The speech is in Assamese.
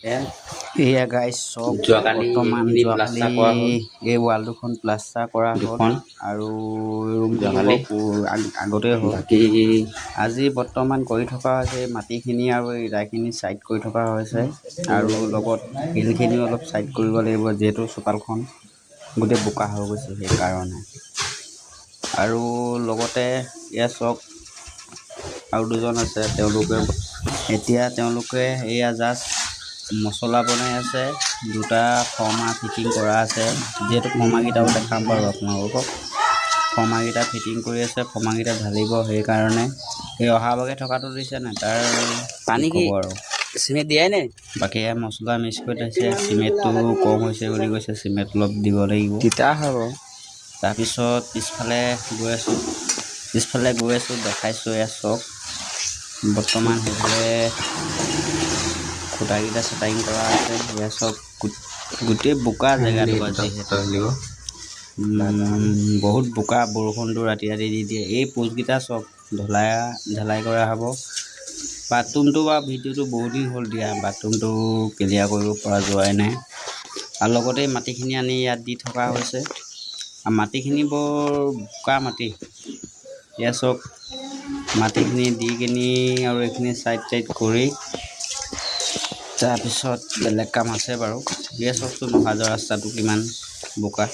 এয়া গাইজ চব বৰ্তমান যোৱাকালি এই ৱাল দুখন প্লাষ্টাৰ কৰা হ'ল আৰু আগতে হ'ল আজি বৰ্তমান কৰি থকা হৈছে মাটিখিনি আৰু ইটাখিনি ছাইড কৰি থকা হৈছে আৰু লগত শিলখিনিও অলপ ছাইড কৰিব লাগিব যিহেতু চোতালখন গোটেই বোকা হৈ গৈছে সেইকাৰণে আৰু লগতে এয়া চব আৰু দুজন আছে তেওঁলোকে এয়া জাষ্ট মছলা বনাই আছে দুটা ফৰ্মা ফিটিং কৰা আছে যেহেতু ফৰ্মাকেইটাও দেখাম বাৰু আপোনালোকক ফৰ্মাকেইটা ফিটিং কৰি আছে ফৰ্মাকেইটা ঢালিব সেইকাৰণে সেই অহাভাগে থকাটো দিছে নাই তাৰ পানী কি আৰু চিমেণ্ট দিয়াই নাই বাকী মছলা মিক্স কৰি থৈছে চিমেণ্টটো কম হৈছে বুলি কৈছে চিমেণ্ট অলপ দিব লাগিব তিতা হ'ব তাৰপিছত পিছফালে গৈ আছোঁ দেখাইছোঁ এয়া চব বৰ্তমান সেইফালে খুঁটাকেইটা চেটাৰিং কৰা আছে এয়া চব গোটেই বোকা জেগাটো যিহেতু বহুত বোকা বৰষুণটো ৰাতি দি দিয়ে এই পোষ্টকেইটা চব ঢলাই কৰা হ'ব বাথৰুমটো বা ভিডিঅ'টো বহুত দিন হ'ল দিয়া বাথৰুমটো ক্লিয়াৰ কৰিব পৰা যোৱাই নাই আৰু লগতে মাটিখিনি আনি ইয়াত দি থকা হৈছে আৰু মাটিখিনি বৰ বোকা মাটি এয়া চব মাটিখিনি দি কিনি আৰু এইখিনি ছাইড কৰি তাৰপিছত বেলেগ কাম আছে বাৰু এয়া চবচোন অহা যোৱা ৰাস্তাটো কিমান বোকা